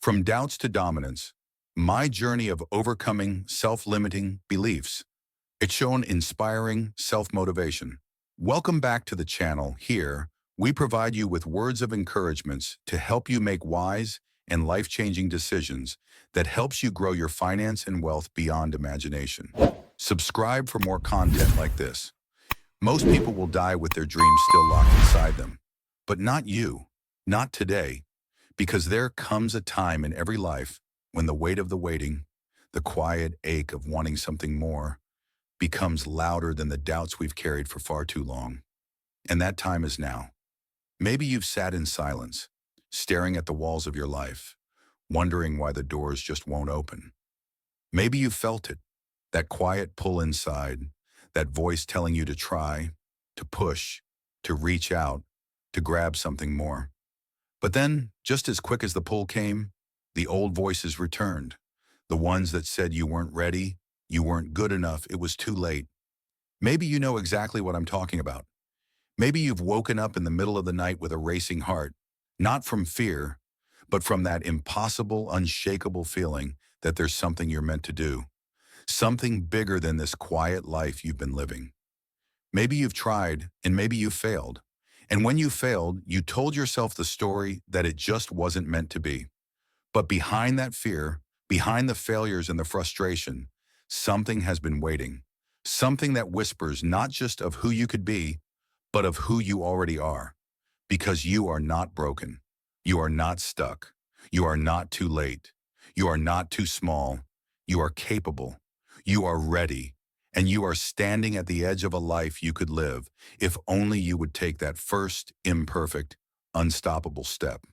From doubts to dominance, my journey of overcoming self-limiting beliefs. It's shown inspiring self-motivation. Welcome back to the channel. Here, we provide you with words of encouragements to help you make wise and life-changing decisions that helps you grow your finance and wealth beyond imagination. Subscribe for more content like this. Most people will die with their dreams still locked inside them. But not you. Not today. Because there comes a time in every life when the weight of the waiting, the quiet ache of wanting something more, becomes louder than the doubts we've carried for far too long. And that time is now. Maybe you've sat in silence, staring at the walls of your life, wondering why the doors just won't open. Maybe you felt it, that quiet pull inside, that voice telling you to try, to push, to reach out, to grab something more. But then, just as quick as the pull came, the old voices returned. The ones that said you weren't ready, you weren't good enough, it was too late. Maybe you know exactly what I'm talking about. Maybe you've woken up in the middle of the night with a racing heart, not from fear, but from that impossible, unshakable feeling that there's something you're meant to do. Something bigger than this quiet life you've been living. Maybe you've tried, and maybe you failed. And when you failed, you told yourself the story that it just wasn't meant to be. But behind that fear, behind the failures and the frustration, something has been waiting. Something that whispers not just of who you could be, but of who you already are. Because you are not broken. You are not stuck. You are not too late. You are not too small. You are capable. You are ready. And you are standing at the edge of a life you could live if only you would take that first, imperfect, unstoppable step.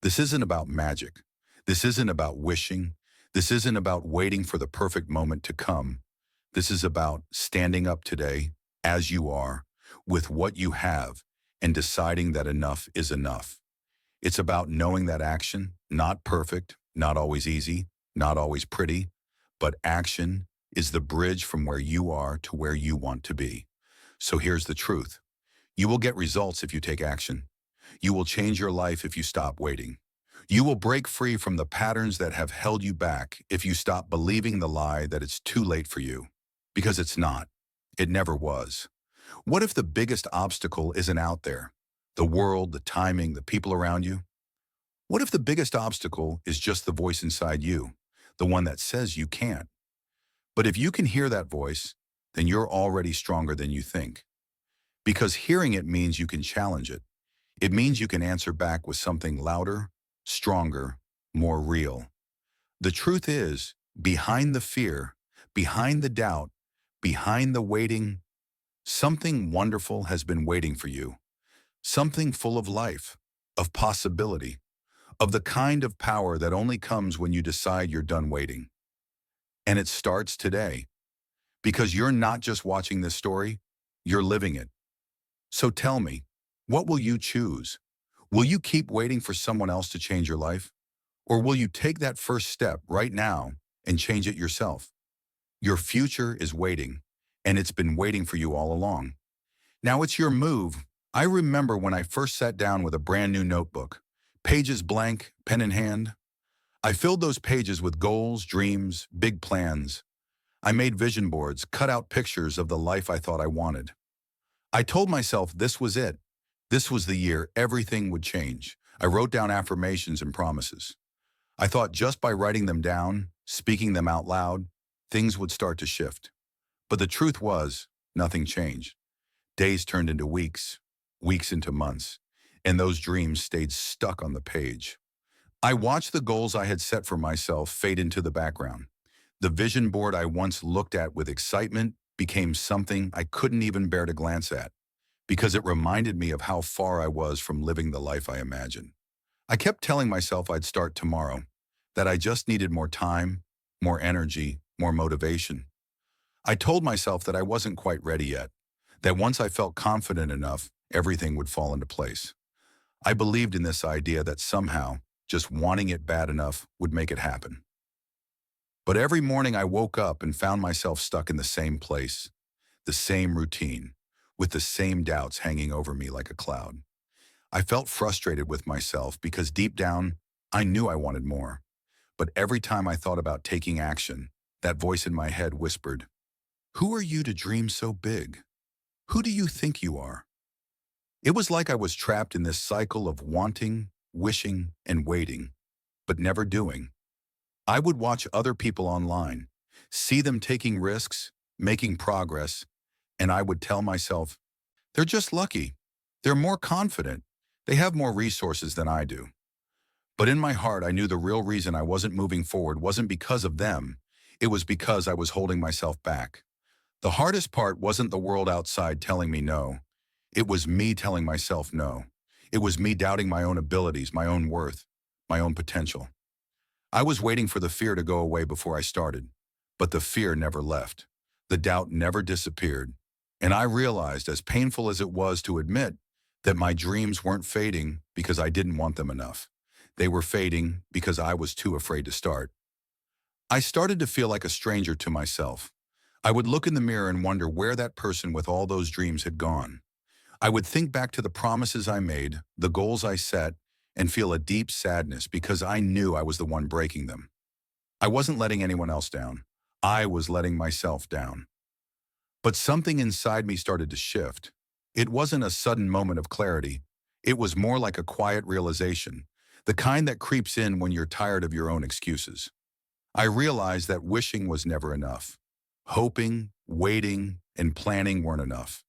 This isn't about magic. This isn't about wishing. This isn't about waiting for the perfect moment to come. This is about standing up today, as you are, with what you have, and deciding that enough is enough. It's about knowing that action, not perfect, not always easy, not always pretty, but action is the bridge from where you are to where you want to be. So here's the truth. You will get results if you take action. You will change your life if you stop waiting. You will break free from the patterns that have held you back if you stop believing the lie that it's too late for you. Because it's not. It never was. What if the biggest obstacle isn't out there? The world, the timing, the people around you? What if the biggest obstacle is just the voice inside you, the one that says you can't? But if you can hear that voice, then you're already stronger than you think. Because hearing it means you can challenge it. It means you can answer back with something louder, stronger, more real. The truth is, behind the fear, behind the doubt, behind the waiting, something wonderful has been waiting for you. Something full of life, of possibility, of the kind of power that only comes when you decide you're done waiting. And it starts today. Because you're not just watching this story, you're living it. So tell me, what will you choose? Will you keep waiting for someone else to change your life? Or will you take that first step right now and change it yourself? Your future is waiting, and it's been waiting for you all along. Now it's your move. I remember when I first sat down with a brand new notebook, pages blank, pen in hand. I filled those pages with goals, dreams, big plans. I made vision boards, cut out pictures of the life I thought I wanted. I told myself this was it. This was the year everything would change. I wrote down affirmations and promises. I thought just by writing them down, speaking them out loud, things would start to shift. But the truth was, nothing changed. Days turned into weeks, weeks into months, and those dreams stayed stuck on the page. I watched the goals I had set for myself fade into the background. The vision board I once looked at with excitement became something I couldn't even bear to glance at, because it reminded me of how far I was from living the life I imagined. I kept telling myself I'd start tomorrow, that I just needed more time, more energy, more motivation. I told myself that I wasn't quite ready yet, that once I felt confident enough, everything would fall into place. I believed in this idea that somehow, just wanting it bad enough would make it happen. But every morning I woke up and found myself stuck in the same place, the same routine, with the same doubts hanging over me like a cloud. I felt frustrated with myself because deep down, I knew I wanted more. But every time I thought about taking action, that voice in my head whispered, "Who are you to dream so big? Who do you think you are?" It was like I was trapped in this cycle of wanting, wishing, and waiting, but never doing. I would watch other people online, see them taking risks, making progress, and I would tell myself, they're just lucky. They're more confident. They have more resources than I do. But in my heart, I knew the real reason I wasn't moving forward wasn't because of them. It was because I was holding myself back. The hardest part wasn't the world outside telling me no. It was me telling myself no. It was me doubting my own abilities, my own worth, my own potential. I was waiting for the fear to go away before I started, but the fear never left. The doubt never disappeared. And I realized, as painful as it was to admit, that my dreams weren't fading because I didn't want them enough. They were fading because I was too afraid to start. I started to feel like a stranger to myself. I would look in the mirror and wonder where that person with all those dreams had gone. I would think back to the promises I made, the goals I set, and feel a deep sadness because I knew I was the one breaking them. I wasn't letting anyone else down. I was letting myself down. But something inside me started to shift. It wasn't a sudden moment of clarity. It was more like a quiet realization, the kind that creeps in when you're tired of your own excuses. I realized that wishing was never enough. Hoping, waiting, and planning weren't enough.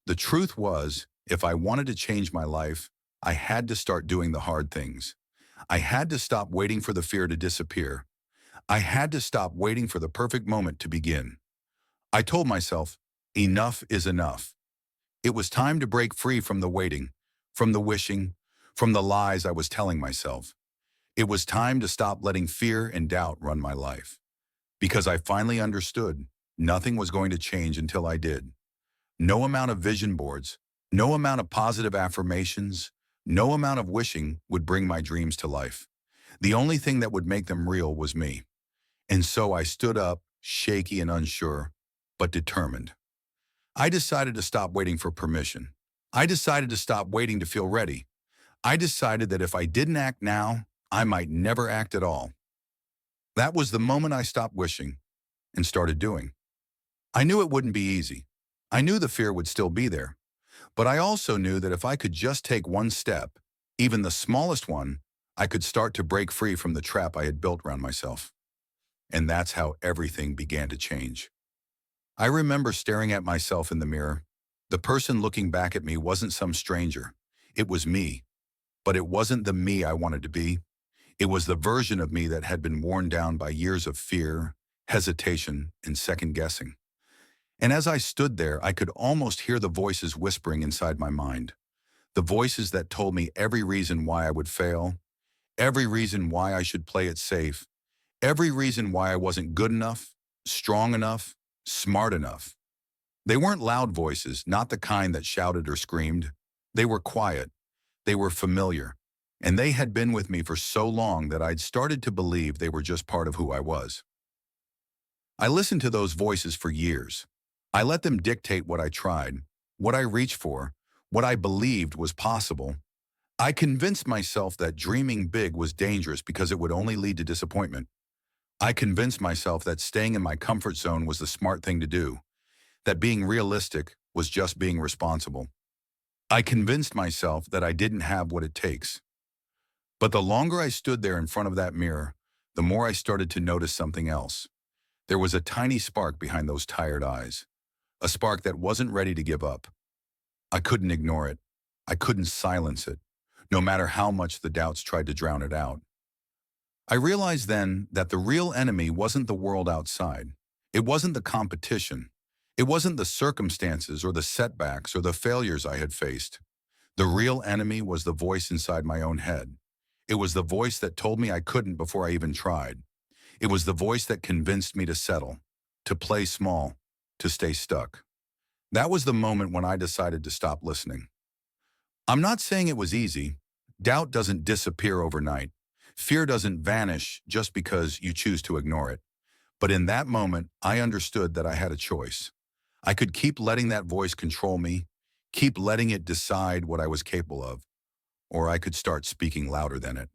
The truth was, if I wanted to change my life, I had to start doing the hard things. I had to stop waiting for the fear to disappear. I had to stop waiting for the perfect moment to begin. I told myself, enough is enough. It was time to break free from the waiting, from the wishing, from the lies I was telling myself. It was time to stop letting fear and doubt run my life. Because I finally understood, nothing was going to change until I did. No amount of vision boards, no amount of positive affirmations, no amount of wishing would bring my dreams to life. The only thing that would make them real was me. And so I stood up, shaky and unsure, but determined. I decided to stop waiting for permission. I decided to stop waiting to feel ready. I decided that if I didn't act now, I might never act at all. That was the moment I stopped wishing and started doing. I knew it wouldn't be easy. I knew the fear would still be there. But I also knew that if I could just take one step, even the smallest one, I could start to break free from the trap I had built around myself. And that's how everything began to change. I remember staring at myself in the mirror. The person looking back at me wasn't some stranger. It was me. But it wasn't the me I wanted to be. It was the version of me that had been worn down by years of fear, hesitation, and second guessing. And as I stood there, I could almost hear the voices whispering inside my mind. The voices that told me every reason why I would fail, every reason why I should play it safe, every reason why I wasn't good enough, strong enough, smart enough. They weren't loud voices, not the kind that shouted or screamed. They were quiet. They were familiar. And they had been with me for so long that I'd started to believe they were just part of who I was. I listened to those voices for years. I let them dictate what I tried, what I reached for, what I believed was possible. I convinced myself that dreaming big was dangerous because it would only lead to disappointment. I convinced myself that staying in my comfort zone was the smart thing to do, that being realistic was just being responsible. I convinced myself that I didn't have what it takes. But the longer I stood there in front of that mirror, the more I started to notice something else. There was a tiny spark behind those tired eyes, a spark that wasn't ready to give up. I couldn't ignore it. I couldn't silence it, no matter how much the doubts tried to drown it out. I realized then that the real enemy wasn't the world outside. It wasn't the competition. It wasn't the circumstances or the setbacks or the failures I had faced. The real enemy was the voice inside my own head. It was the voice that told me I couldn't before I even tried. It was the voice that convinced me to settle, to play small, to stay stuck. That was the moment when I decided to stop listening. I'm not saying it was easy. Doubt doesn't disappear overnight. Fear doesn't vanish just because you choose to ignore it. But in that moment, I understood that I had a choice. I could keep letting that voice control me, keep letting it decide what I was capable of, or I could start speaking louder than it.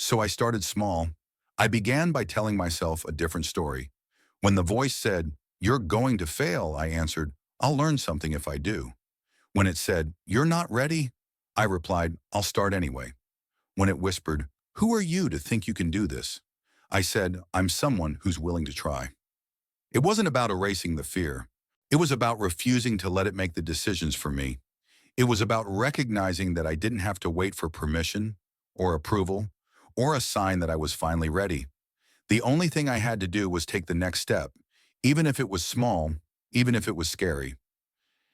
So I started small. I began by telling myself a different story. When the voice said, "You're going to fail," I answered, "I'll learn something if I do." When it said, "You're not ready," I replied, "I'll start anyway." When it whispered, "Who are you to think you can do this?" I said, "I'm someone who's willing to try." It wasn't about erasing the fear. It was about refusing to let it make the decisions for me. It was about recognizing that I didn't have to wait for permission or approval or a sign that I was finally ready. The only thing I had to do was take the next step, even if it was small, even if it was scary.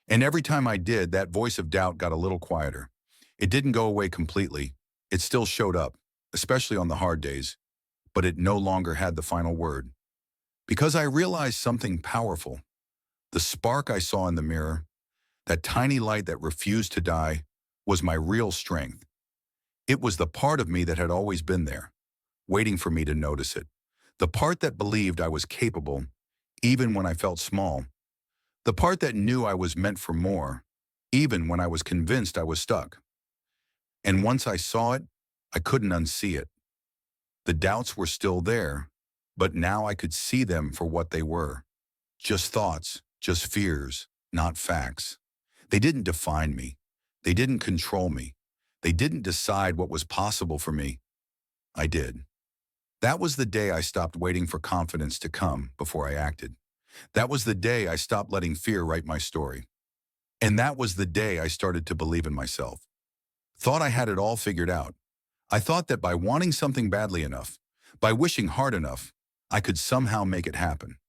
And every time I did, that voice of doubt got a little quieter. It didn't go away completely. It still showed up, especially on the hard days, but it no longer had the final word. Because I realized something powerful. The spark I saw in the mirror, that tiny light that refused to die, was my real strength. It was the part of me that had always been there, waiting for me to notice it. The part that believed I was capable, even when I felt small. The part that knew I was meant for more, even when I was convinced I was stuck. And once I saw it, I couldn't unsee it. The doubts were still there, but now I could see them for what they were. Just thoughts, just fears, not facts. They didn't define me. They didn't control me. They didn't decide what was possible for me. I did. That was the day I stopped waiting for confidence to come before I acted. That was the day I stopped letting fear write my story. And that was the day I started to believe in myself. Thought I had it all figured out. I thought that by wanting something badly enough, by wishing hard enough, I could somehow make it happen.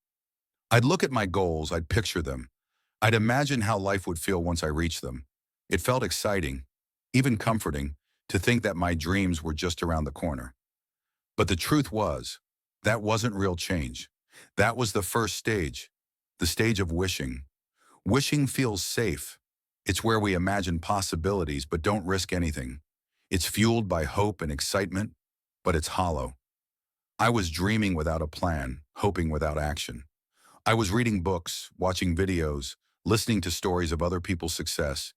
I'd look at my goals, I'd picture them. I'd imagine how life would feel once I reached them. It felt exciting, even comforting, to think that my dreams were just around the corner. But the truth was, that wasn't real change. That was the first stage, the stage of wishing. Wishing feels safe. It's where we imagine possibilities but don't risk anything. It's fueled by hope and excitement, but it's hollow. I was dreaming without a plan, hoping without action. I was reading books, watching videos, listening to stories of other people's success,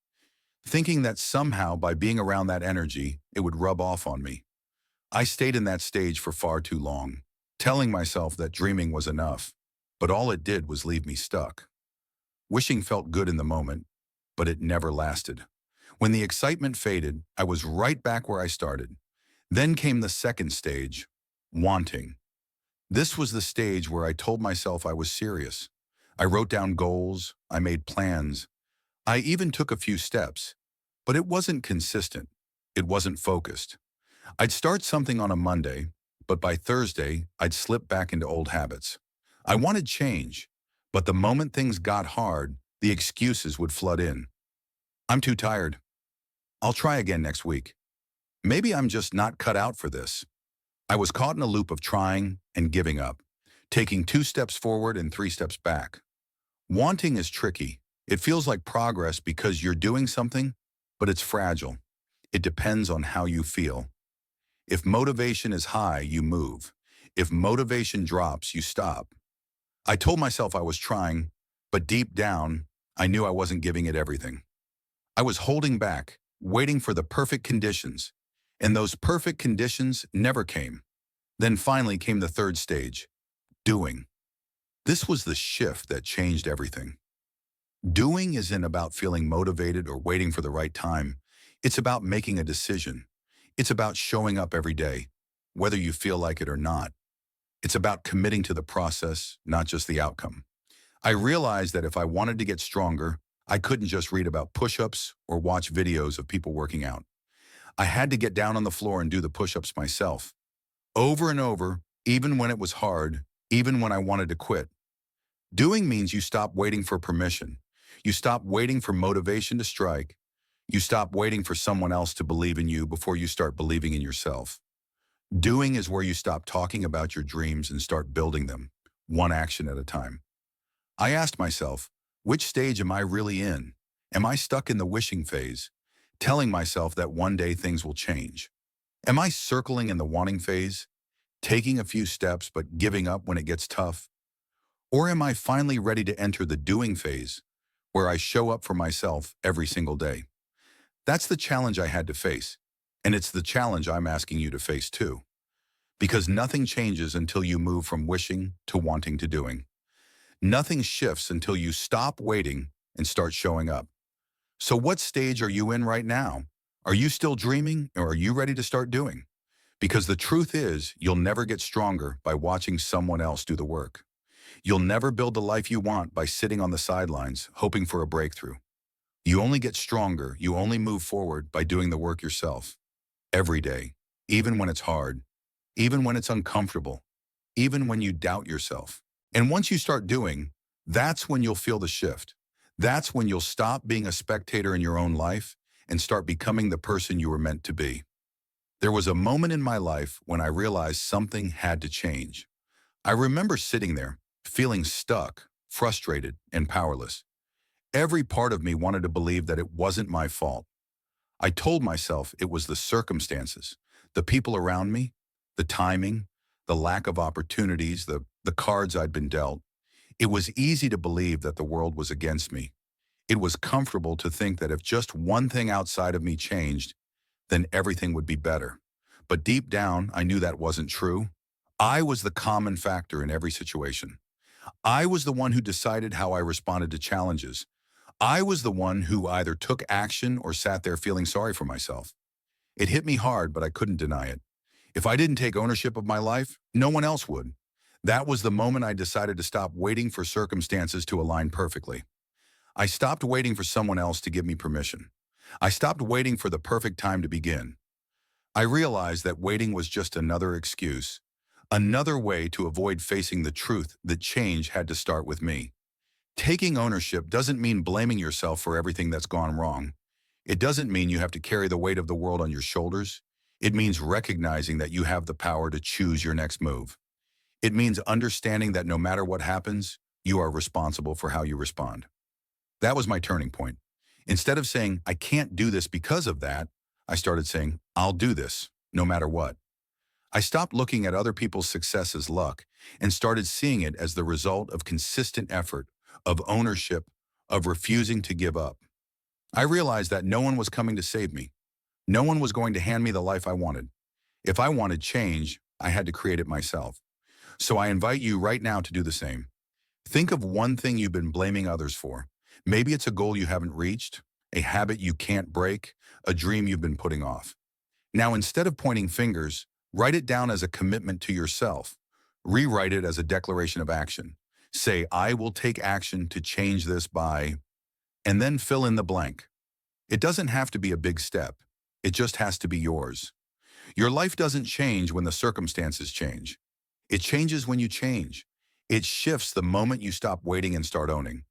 thinking that somehow by being around that energy, it would rub off on me. I stayed in that stage for far too long, telling myself that dreaming was enough, but all it did was leave me stuck. Wishing felt good in the moment, but it never lasted. When the excitement faded, I was right back where I started. Then came the second stage, wanting. This was the stage where I told myself I was serious. I wrote down goals, I made plans, I even took a few steps, but it wasn't consistent. It wasn't focused. I'd start something on a Monday, but by Thursday, I'd slip back into old habits. I wanted change, but the moment things got hard, the excuses would flood in. I'm too tired. I'll try again next week. Maybe I'm just not cut out for this. I was caught in a loop of trying and giving up, taking 2 steps forward and 3 steps back. Wanting is tricky. It feels like progress because you're doing something, but it's fragile. It depends on how you feel. If motivation is high, you move. If motivation drops, you stop. I told myself I was trying, but deep down, I knew I wasn't giving it everything. I was holding back, waiting for the perfect conditions, and those perfect conditions never came. Then finally came the third stage, doing. This was the shift that changed everything. Doing isn't about feeling motivated or waiting for the right time. It's about making a decision. It's about showing up every day, whether you feel like it or not. It's about committing to the process, not just the outcome. I realized that if I wanted to get stronger, I couldn't just read about push-ups or watch videos of people working out. I had to get down on the floor and do the push-ups myself. Over and over, even when it was hard, even when I wanted to quit. Doing means you stop waiting for permission. You stop waiting for motivation to strike. You stop waiting for someone else to believe in you before you start believing in yourself. Doing is where you stop talking about your dreams and start building them, one action at a time. I asked myself, which stage am I really in? Am I stuck in the wishing phase, telling myself that one day things will change? Am I circling in the wanting phase, taking a few steps but giving up when it gets tough? Or am I finally ready to enter the doing phase, where I show up for myself every single day? That's the challenge I had to face, and it's the challenge I'm asking you to face too. Because nothing changes until you move from wishing to wanting to doing. Nothing shifts until you stop waiting and start showing up. So what stage are you in right now? Are you still dreaming, or are you ready to start doing? Because the truth is, you'll never get stronger by watching someone else do the work. You'll never build the life you want by sitting on the sidelines, hoping for a breakthrough. You only get stronger, you only move forward by doing the work yourself. Every day, even when it's hard, even when it's uncomfortable, even when you doubt yourself. And once you start doing, that's when you'll feel the shift. That's when you'll stop being a spectator in your own life and start becoming the person you were meant to be. There was a moment in my life when I realized something had to change. I remember sitting there, feeling stuck, frustrated, and powerless. Every part of me wanted to believe that it wasn't my fault. I told myself it was the circumstances, the people around me, the timing, the lack of opportunities, the cards I'd been dealt. It was easy to believe that the world was against me. It was comfortable to think that if just one thing outside of me changed, then everything would be better. But deep down, I knew that wasn't true. I was the common factor in every situation. I was the one who decided how I responded to challenges. I was the one who either took action or sat there feeling sorry for myself. It hit me hard, but I couldn't deny it. If I didn't take ownership of my life, no one else would. That was the moment I decided to stop waiting for circumstances to align perfectly. I stopped waiting for someone else to give me permission. I stopped waiting for the perfect time to begin. I realized that waiting was just another excuse, another way to avoid facing the truth that change had to start with me. Taking ownership doesn't mean blaming yourself for everything that's gone wrong. It doesn't mean you have to carry the weight of the world on your shoulders. It means recognizing that you have the power to choose your next move. It means understanding that no matter what happens, you are responsible for how you respond. That was my turning point. Instead of saying, I can't do this because of that, I started saying, I'll do this, no matter what. I stopped looking at other people's success as luck and started seeing it as the result of consistent effort, of ownership, of refusing to give up. I realized that no one was coming to save me. No one was going to hand me the life I wanted. If I wanted change, I had to create it myself. So I invite you right now to do the same. Think of one thing you've been blaming others for. Maybe it's a goal you haven't reached, a habit you can't break, a dream you've been putting off. Now, instead of pointing fingers, write it down as a commitment to yourself. Rewrite it as a declaration of action. Say, I will take action to change this by, and then fill in the blank. It doesn't have to be a big step. It just has to be yours. Your life doesn't change when the circumstances change. It changes when you change. It shifts the moment you stop waiting and start owning.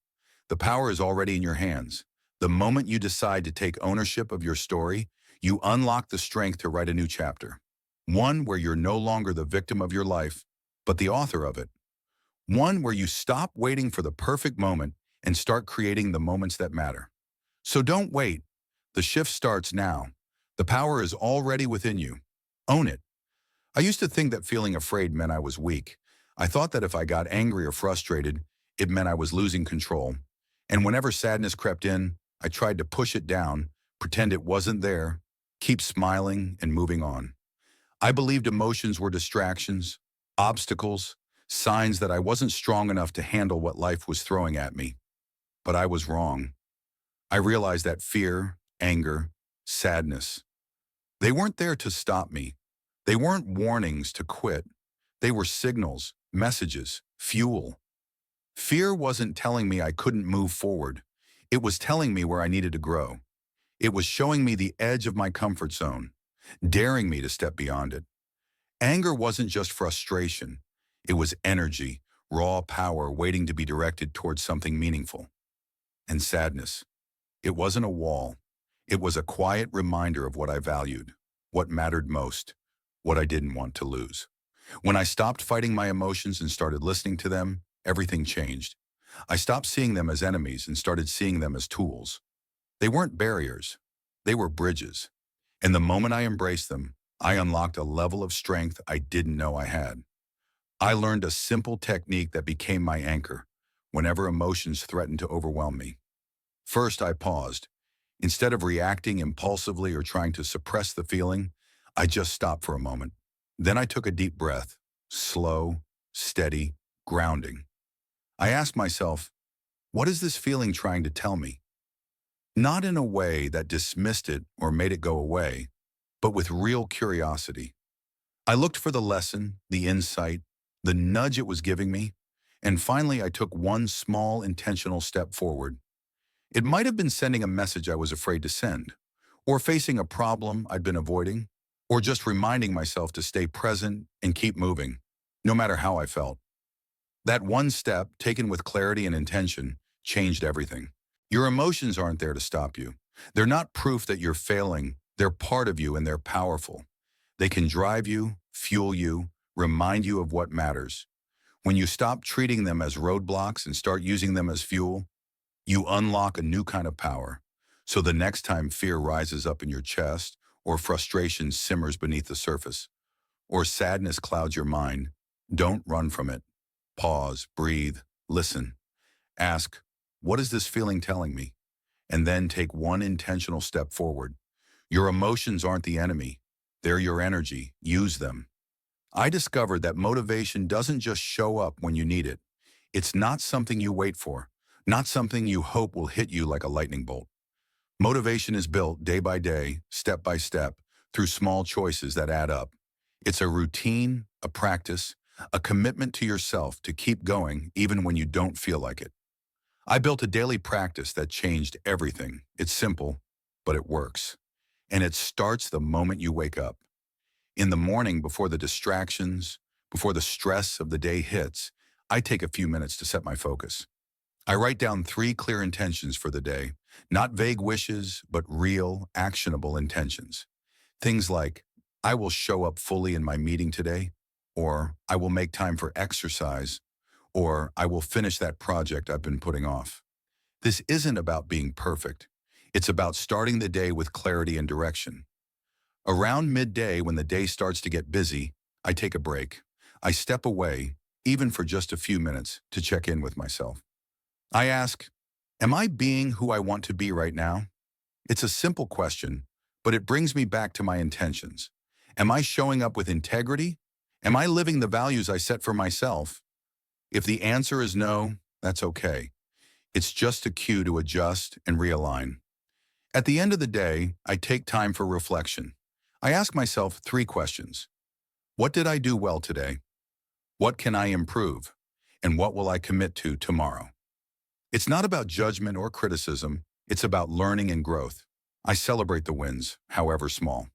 The power is already in your hands. The moment you decide to take ownership of your story, you unlock the strength to write a new chapter. One where you're no longer the victim of your life, but the author of it. One where you stop waiting for the perfect moment and start creating the moments that matter. So don't wait. The shift starts now. The power is already within you. Own it. I used to think that feeling afraid meant I was weak. I thought that if I got angry or frustrated, it meant I was losing control. And whenever sadness crept in, I tried to push it down, pretend it wasn't there, keep smiling and moving on. I believed emotions were distractions, obstacles, signs that I wasn't strong enough to handle what life was throwing at me. But I was wrong. I realized that fear, anger, sadness, they weren't there to stop me. They weren't warnings to quit. They were signals, messages, fuel. Fear wasn't telling me I couldn't move forward. It was telling me where I needed to grow. It was showing me the edge of my comfort zone, daring me to step beyond it. Anger wasn't just frustration. It was energy, raw power waiting to be directed towards something meaningful. And sadness. It wasn't a wall. It was a quiet reminder of what I valued, what mattered most, what I didn't want to lose. When I stopped fighting my emotions and started listening to them, everything changed. I stopped seeing them as enemies and started seeing them as tools. They weren't barriers. They were bridges. And the moment I embraced them, I unlocked a level of strength I didn't know I had. I learned a simple technique that became my anchor whenever emotions threatened to overwhelm me. First, I paused. Instead of reacting impulsively or trying to suppress the feeling, I just stopped for a moment. Then I took a deep breath, slow, steady, grounding. I asked myself, what is this feeling trying to tell me? Not in a way that dismissed it or made it go away, but with real curiosity. I looked for the lesson, the insight, the nudge it was giving me, and finally I took one small intentional step forward. It might have been sending a message I was afraid to send, or facing a problem I'd been avoiding, or just reminding myself to stay present and keep moving, no matter how I felt. That one step, taken with clarity and intention, changed everything. Your emotions aren't there to stop you. They're not proof that you're failing. They're part of you and they're powerful. They can drive you, fuel you, remind you of what matters. When you stop treating them as roadblocks and start using them as fuel, you unlock a new kind of power. So the next time fear rises up in your chest, or frustration simmers beneath the surface, or sadness clouds your mind, don't run from it. Pause, breathe, listen. Ask, what is this feeling telling me? And then take one intentional step forward. Your emotions aren't the enemy. They're your energy. Use them. I discovered that motivation doesn't just show up when you need it. It's not something you wait for, not something you hope will hit you like a lightning bolt. Motivation is built day by day, step by step, through small choices that add up. It's a routine, a practice, a commitment to yourself to keep going even when you don't feel like it. I built a daily practice that changed everything. It's simple, but it works. And it starts the moment you wake up. In the morning, before the distractions, before the stress of the day hits, I take a few minutes to set my focus. I write down 3 clear intentions for the day, not vague wishes, but real, actionable intentions. Things like, I will show up fully in my meeting today, or I will make time for exercise, or I will finish that project I've been putting off. This isn't about being perfect. It's about starting the day with clarity and direction. Around midday, when the day starts to get busy, I take a break. I step away, even for just a few minutes, to check in with myself. I ask, am I being who I want to be right now? It's a simple question, but it brings me back to my intentions. Am I showing up with integrity? Am I living the values I set for myself? If the answer is no, that's okay. It's just a cue to adjust and realign. At the end of the day, I take time for reflection. I ask myself 3 questions. What did I do well today? What can I improve? And what will I commit to tomorrow? It's not about judgment or criticism. It's about learning and growth. I celebrate the wins, however small.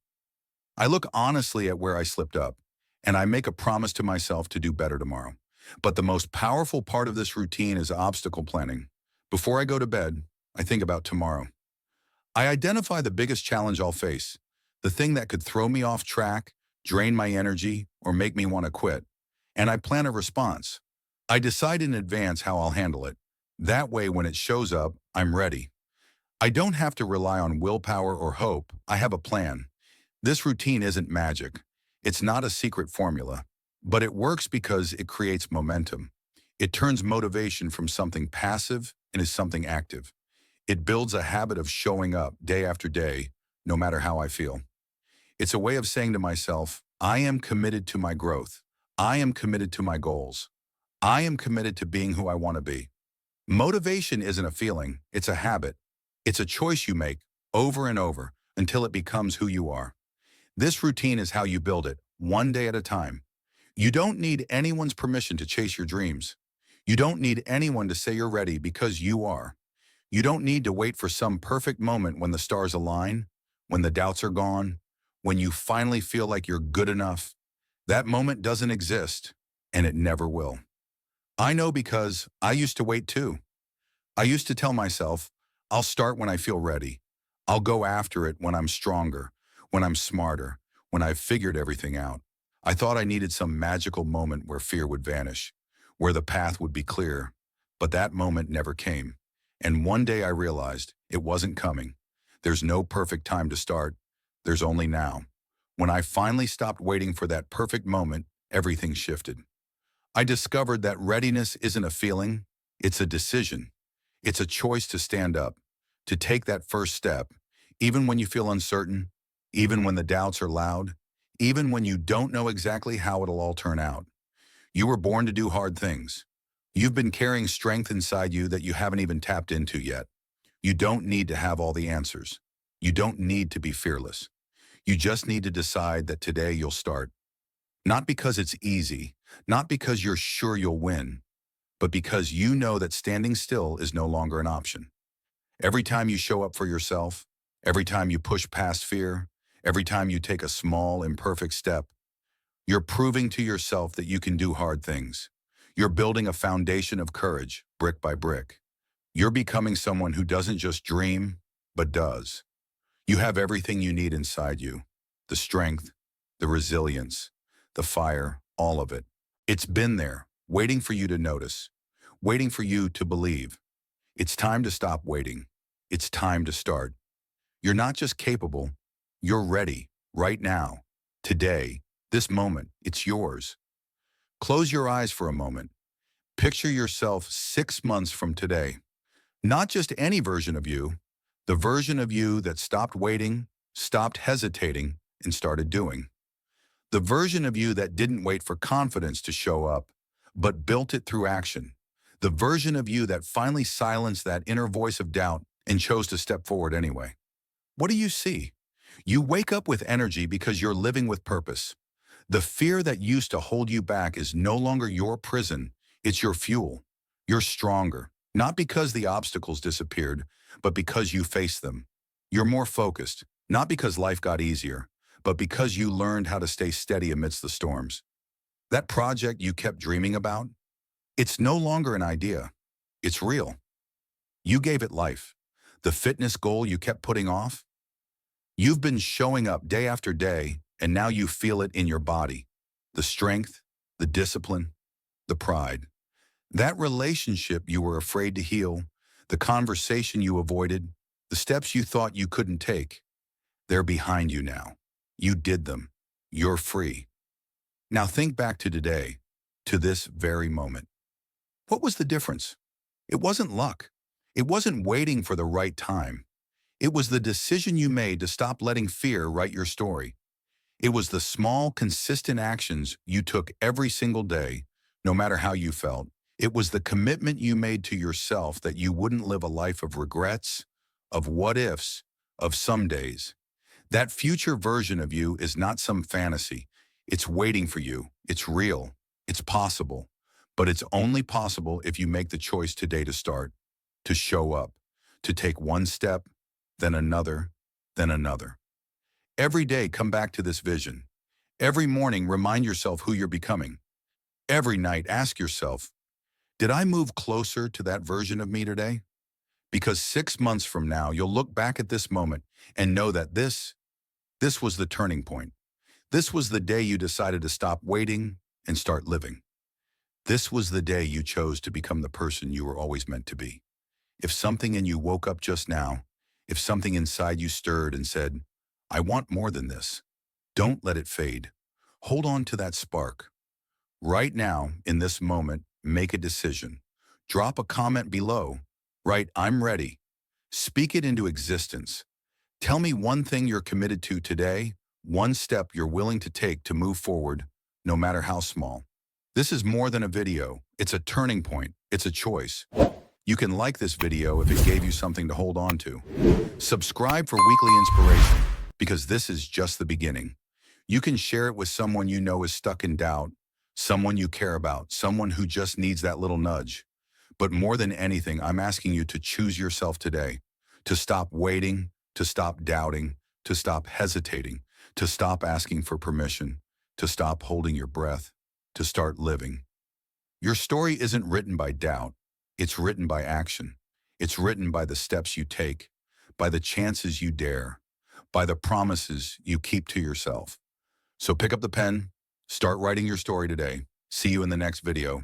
I look honestly at where I slipped up, and I make a promise to myself to do better tomorrow. But the most powerful part of this routine is obstacle planning. Before I go to bed, I think about tomorrow. I identify the biggest challenge I'll face, the thing that could throw me off track, drain my energy, or make me want to quit. And I plan a response. I decide in advance how I'll handle it. That way, when it shows up, I'm ready. I don't have to rely on willpower or hope. I have a plan. This routine isn't magic. It's not a secret formula, but it works because it creates momentum. It turns motivation from something passive into something active. It builds a habit of showing up day after day, no matter how I feel. It's a way of saying to myself, I am committed to my growth. I am committed to my goals. I am committed to being who I want to be. Motivation isn't a feeling, it's a habit. It's a choice you make over and over until it becomes who you are. This routine is how you build it, one day at a time. You don't need anyone's permission to chase your dreams. You don't need anyone to say you're ready because you are. You don't need to wait for some perfect moment when the stars align, when the doubts are gone, when you finally feel like you're good enough. That moment doesn't exist, and it never will. I know because I used to wait too. I used to tell myself, I'll start when I feel ready. I'll go after it when I'm stronger, when I'm smarter, when I've figured everything out. I thought I needed some magical moment where fear would vanish, where the path would be clear. But that moment never came. And one day I realized it wasn't coming. There's no perfect time to start. There's only now. When I finally stopped waiting for that perfect moment, everything shifted. I discovered that readiness isn't a feeling, it's a decision. It's a choice to stand up, to take that first step, even when you feel uncertain, even when the doubts are loud, even when you don't know exactly how it'll all turn out. You were born to do hard things. You've been carrying strength inside you that you haven't even tapped into yet. You don't need to have all the answers. You don't need to be fearless. You just need to decide that today you'll start. Not because it's easy, not because you're sure you'll win, but because you know that standing still is no longer an option. Every time you show up for yourself, every time you push past fear, every time you take a small, imperfect step, you're proving to yourself that you can do hard things. You're building a foundation of courage, brick by brick. You're becoming someone who doesn't just dream, but does. You have everything you need inside you. The strength, the resilience, the fire, all of it. It's been there, waiting for you to notice, waiting for you to believe. It's time to stop waiting. It's time to start. You're not just capable, you're ready, right now, today, this moment, it's yours. Close your eyes for a moment. Picture yourself 6 months from today. Not just any version of you, the version of you that stopped waiting, stopped hesitating, and started doing. The version of you that didn't wait for confidence to show up, but built it through action. The version of you that finally silenced that inner voice of doubt and chose to step forward anyway. What do you see? You wake up with energy because you're living with purpose. The fear that used to hold you back is no longer your prison, it's your fuel. You're stronger, not because the obstacles disappeared, but because you faced them. You're more focused, not because life got easier, but because you learned how to stay steady amidst the storms. That project you kept dreaming about, it's no longer an idea. It's real. You gave it life. The fitness goal you kept putting off, you've been showing up day after day, and now you feel it in your body. The strength, the discipline, the pride. That relationship you were afraid to heal, the conversation you avoided, the steps you thought you couldn't take, they're behind you now. You did them. You're free. Now think back to today, to this very moment. What was the difference? It wasn't luck. It wasn't waiting for the right time. It was the decision you made to stop letting fear write your story. It was the small, consistent actions you took every single day, no matter how you felt. It was the commitment you made to yourself that you wouldn't live a life of regrets, of what-ifs, of some days. That future version of you is not some fantasy. It's waiting for you. It's real. It's possible. But it's only possible if you make the choice today to start, to show up, to take one step, then another, then another. Every day, come back to this vision. Every morning, remind yourself who you're becoming. Every night, ask yourself, did I move closer to that version of me today? Because 6 months from now, you'll look back at this moment and know that this was the turning point. This was the day you decided to stop waiting and start living. This was the day you chose to become the person you were always meant to be. If something in you woke up just now, if something inside you stirred and said, I want more than this, don't let it fade. Hold on to that spark. Right now, in this moment, make a decision. Drop a comment below. Write, I'm ready. Speak it into existence. Tell me one thing you're committed to today, one step you're willing to take to move forward, no matter how small. This is more than a video. It's a turning point. It's a choice. You can like this video if it gave you something to hold on to. Subscribe for weekly inspiration, because this is just the beginning. You can share it with someone you know is stuck in doubt, someone you care about, someone who just needs that little nudge. But more than anything, I'm asking you to choose yourself today, to stop waiting, to stop doubting, to stop hesitating, to stop asking for permission, to stop holding your breath, to start living. Your story isn't written by doubt. It's written by action. It's written by the steps you take, by the chances you dare, by the promises you keep to yourself. So pick up the pen, start writing your story today. See you in the next video.